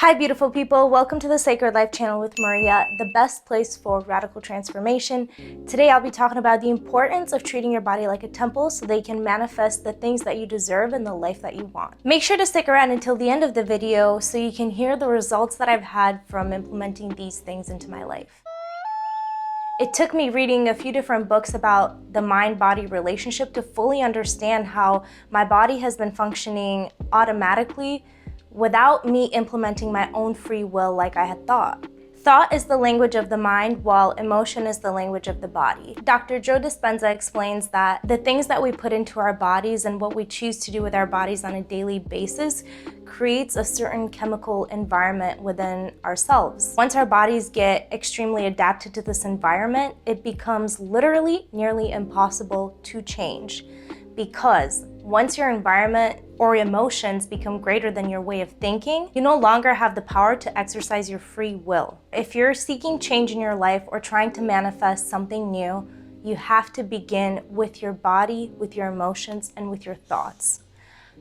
Hi beautiful people, welcome to the Sacred Life channel with Maria, the best place for radical transformation. Today I'll be talking about the importance of treating your body like a temple so they can manifest the things that you deserve in the life that you want. Make sure to stick around until the end of the video so you can hear the results that I've had from implementing these things into my life. It took me reading a few different books about the mind-body relationship to fully understand how my body has been functioning automatically without me implementing my own free will like I had thought. Thought is the language of the mind, while emotion is the language of the body. Dr. Joe Dispenza explains that the things that we put into our bodies and what we choose to do with our bodies on a daily basis creates a certain chemical environment within ourselves. Once our bodies get extremely adapted to this environment, it becomes literally nearly impossible to change, because once your environment or emotions become greater than your way of thinking, you no longer have the power to exercise your free will. If you're seeking change in your life or trying to manifest something new, you have to begin with your body, with your emotions, and with your thoughts.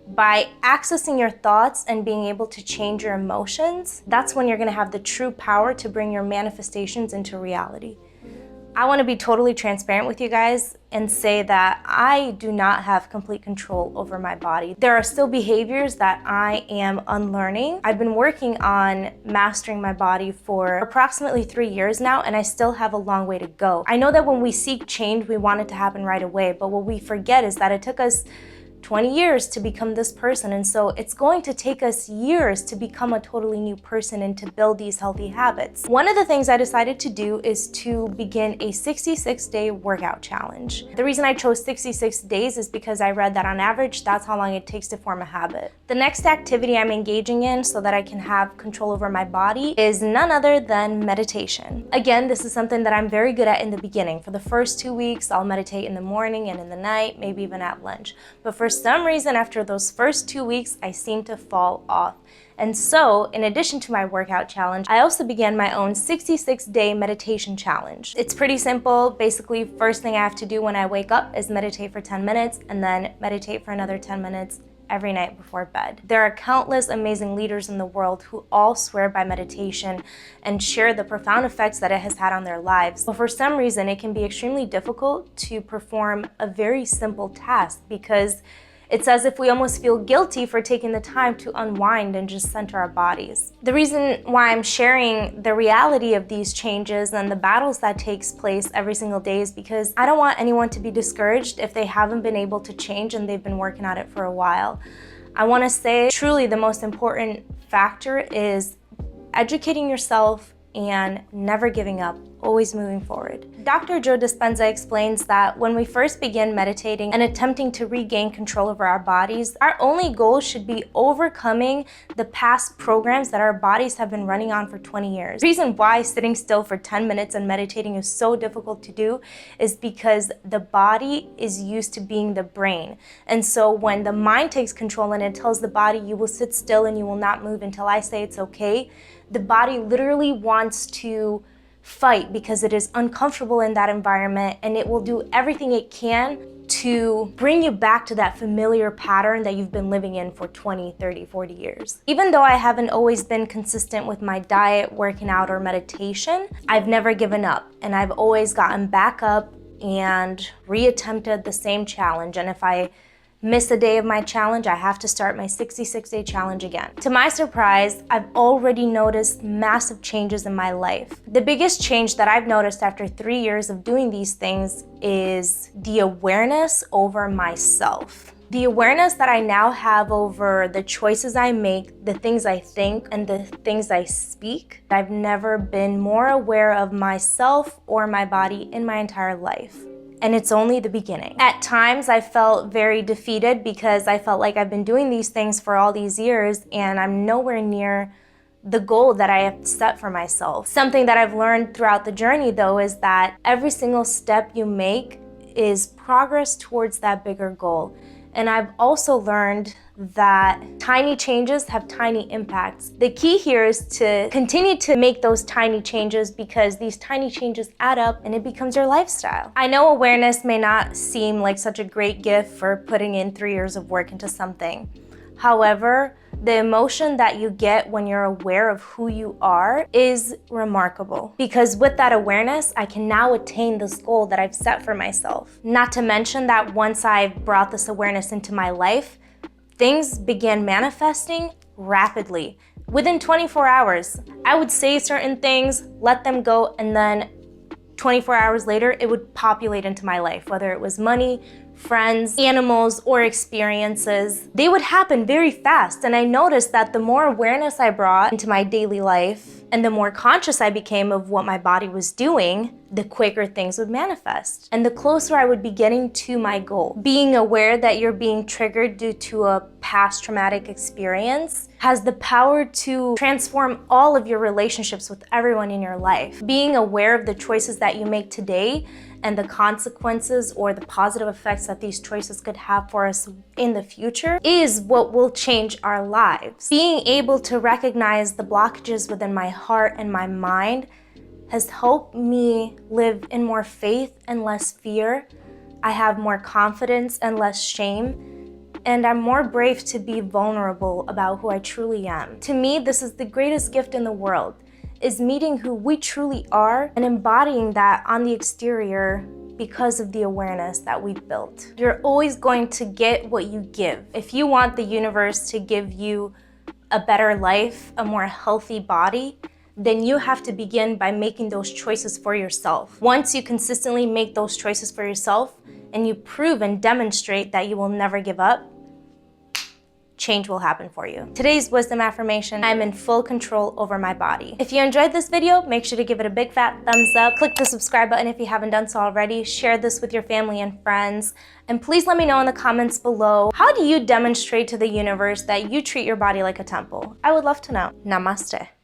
By accessing your thoughts and being able to change your emotions, that's when you're gonna have the true power to bring your manifestations into reality. I want to be totally transparent with you guys and say that I do not have complete control over my body. There are still behaviors that I am unlearning. I've been working on mastering my body for approximately 3 years now, and I still have a long way to go. I know that when we seek change, we want it to happen right away, but what we forget is that it took us 20 years to become this person, and so it's going to take us years to become a totally new person and to build these healthy habits. One of the things I decided to do is to begin a 66-day workout challenge. The reason I chose 66 days is because I read that on average, that's how long it takes to form a habit. The next activity I'm engaging in so that I can have control over my body is none other than meditation. Again, this is something that I'm very good at in the beginning. For the first 2 weeks, I'll meditate in the morning and in the night, maybe even at lunch. But for some reason, after those first 2 weeks, I seem to fall off. And so, in addition to my workout challenge, I also began my own 66-day meditation challenge. It's pretty simple. Basically, first thing I have to do when I wake up is meditate for 10 minutes and then meditate for another 10 minutes every night before bed. There are countless amazing leaders in the world who all swear by meditation and share the profound effects that it has had on their lives. But for some reason, it can be extremely difficult to perform a very simple task because it's as if we almost feel guilty for taking the time to unwind and just center our bodies. The reason why I'm sharing the reality of these changes and the battles that takes place every single day is because I don't want anyone to be discouraged if they haven't been able to change and they've been working at it for a while. I want to say truly the most important factor is educating yourself and never giving up, always moving forward. Dr. Joe Dispenza explains that when we first begin meditating and attempting to regain control over our bodies, our only goal should be overcoming the past programs that our bodies have been running on for 20 years. The reason why sitting still for 10 minutes and meditating is so difficult to do is because the body is used to being the brain. And so when the mind takes control and it tells the body, you will sit still and you will not move until I say it's okay, the body literally wants to fight because it is uncomfortable in that environment, and it will do everything it can to bring you back to that familiar pattern that you've been living in for 20, 30, 40 years. Even though I haven't always been consistent with my diet, working out, or meditation, I've never given up, and I've always gotten back up and reattempted the same challenge. And if I miss a day of my challenge, I have to start my 66-day challenge again. To my surprise, I've already noticed massive changes in my life. The biggest change that I've noticed after 3 years of doing these things is the awareness over myself. The awareness that I now have over the choices I make, the things I think, and the things I speak. I've never been more aware of myself or my body in my entire life. And it's only the beginning. At times, I felt very defeated because I felt like I've been doing these things for all these years and I'm nowhere near the goal that I have set for myself. Something that I've learned throughout the journey, though, is that every single step you make is progress towards that bigger goal. And I've also learned that tiny changes have tiny impacts. The key here is to continue to make those tiny changes because these tiny changes add up and it becomes your lifestyle. I know awareness may not seem like such a great gift for putting in 3 years of work into something. However, The emotion that you get when you're aware of who you are is remarkable, because with that awareness, I can now attain this goal that I've set for myself. Not to mention that once I brought this awareness into my life, things began manifesting rapidly. Within 24 hours, I would say certain things, let them go, and then 24 hours later, it would populate into my life, whether it was money, friends, animals, or experiences. They would happen very fast, and I noticed that the more awareness I brought into my daily life and the more conscious I became of what my body was doing, the quicker things would manifest and the closer I would be getting to my goal. Being aware that you're being triggered due to a past traumatic experience has the power to transform all of your relationships with everyone in your life. Being aware of the choices that you make today and the consequences or the positive effects that these choices could have for us in the future is what will change our lives. Being able to recognize the blockages within my heart and my mind has helped me live in more faith and less fear. I have more confidence and less shame, and I'm more brave to be vulnerable about who I truly am. To me, this is the greatest gift in the world, is meeting who we truly are and embodying that on the exterior because of the awareness that we've built. You're always going to get what you give. If you want the universe to give you a better life, a more healthy body, then you have to begin by making those choices for yourself. Once you consistently make those choices for yourself and you prove and demonstrate that you will never give up, change will happen for you. Today's wisdom affirmation: I'm in full control over my body. If you enjoyed this video, make sure to give it a big fat thumbs up. Click the subscribe button if you haven't done so already. Share this with your family and friends. And please let me know in the comments below, how do you demonstrate to the universe that you treat your body like a temple? I would love to know. Namaste.